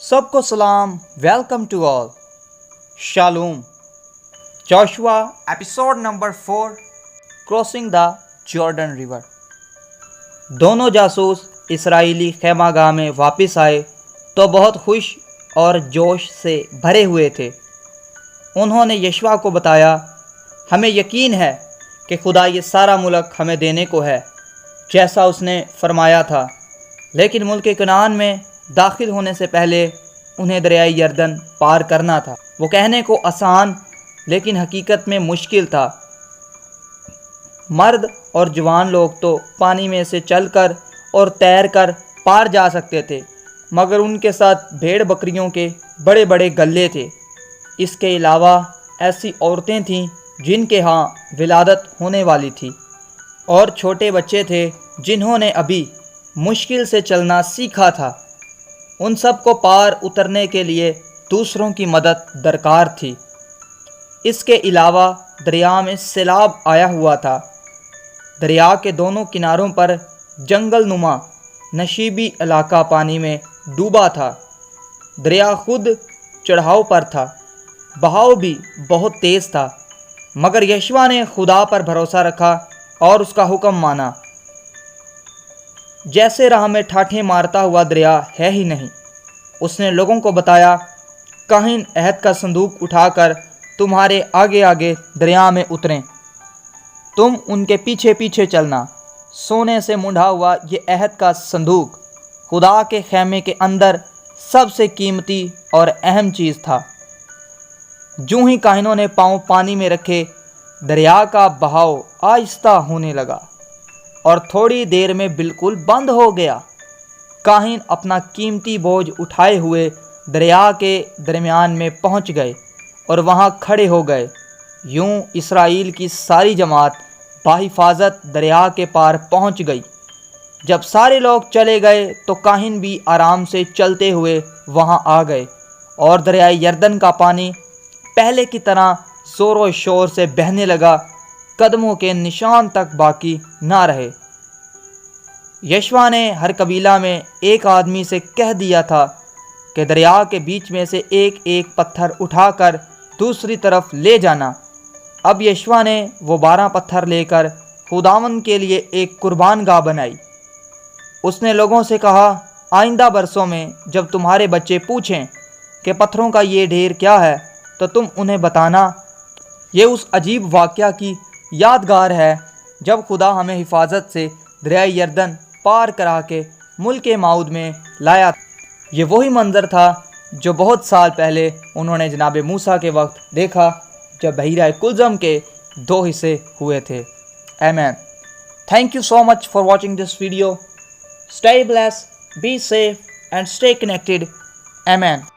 سب کو سلام، welcome to all, شالوم۔ Joshua episode number 4، crossing the Jordan river. دونوں جاسوس اسرائیلی خیمہ گاہ میں واپس آئے تو بہت خوش اور جوش سے بھرے ہوئے تھے۔ انہوں نے یشوع کو بتایا، ہمیں یقین ہے کہ خدا یہ سارا ملک ہمیں دینے کو ہے جیسا اس نے فرمایا تھا، لیکن ملک کنعان میں داخل ہونے سے پہلے انہیں دریائے یردن پار کرنا تھا۔ وہ کہنے کو آسان لیکن حقیقت میں مشکل تھا۔ مرد اور جوان لوگ تو پانی میں سے چل کر اور تیر کر پار جا سکتے تھے، مگر ان کے ساتھ بھیڑ بکریوں کے بڑے بڑے گلے تھے۔ اس کے علاوہ ایسی عورتیں تھیں جن کے ہاں ولادت ہونے والی تھی، اور چھوٹے بچے تھے جنہوں نے ابھی مشکل سے چلنا سیکھا تھا۔ ان سب کو پار اترنے کے لیے دوسروں کی مدد درکار تھی۔ اس کے علاوہ دریا میں سیلاب آیا ہوا تھا۔ دریا کے دونوں کناروں پر جنگل نما نشیبی علاقہ پانی میں ڈوبا تھا۔ دریا خود چڑھاؤ پر تھا، بہاؤ بھی بہت تیز تھا، مگر یشوع نے خدا پر بھروسہ رکھا اور اس کا حکم مانا۔ جیسے راہ میں ٹھاٹھیں مارتا ہوا دریا ہے ہی نہیں۔ اس نے لوگوں کو بتایا، کاہن عہد کا صندوق اٹھا کر تمہارے آگے آگے دریا میں اتریں، تم ان کے پیچھے پیچھے چلنا۔ سونے سے مونڈھا ہوا یہ عہد کا صندوق خدا کے خیمے کے اندر سب سے قیمتی اور اہم چیز تھا۔ جو ہی کاہنوں نے پاؤں پانی میں رکھے، دریا کا بہاؤ آہستہ ہونے لگا اور تھوڑی دیر میں بالکل بند ہو گیا۔ کاہن اپنا قیمتی بوجھ اٹھائے ہوئے دریا کے درمیان میں پہنچ گئے اور وہاں کھڑے ہو گئے۔ یوں اسرائیل کی ساری جماعت بحفاظت دریا کے پار پہنچ گئی۔ جب سارے لوگ چلے گئے تو کاہن بھی آرام سے چلتے ہوئے وہاں آ گئے، اور دریائے یردن کا پانی پہلے کی طرح زور و شور سے بہنے لگا، قدموں کے نشان تک باقی نہ رہے۔ یشوع نے ہر قبیلہ میں ایک آدمی سے کہہ دیا تھا کہ دریا کے بیچ میں سے ایک ایک پتھر اٹھا کر دوسری طرف لے جانا۔ اب یشوع نے وہ 12 پتھر لے کر خداوند کے لیے ایک قربان گاہ بنائی۔ اس نے لوگوں سے کہا، آئندہ برسوں میں جب تمہارے بچے پوچھیں کہ پتھروں کا یہ ڈھیر کیا ہے، تو تم انہیں بتانا، یہ اس عجیب واقعہ کی یادگار ہے جب خدا ہمیں حفاظت سے دریائے یردن پار کرا کے ملک موعود میں لایا۔ یہ وہی منظر تھا جو بہت سال پہلے انہوں نے جناب موسیٰ کے وقت دیکھا جب بحیرہ کلزم کے 2 حصے ہوئے تھے۔ آمین۔ Thank you so much for watching this video. Stay blessed, be safe and stay connected. Amen.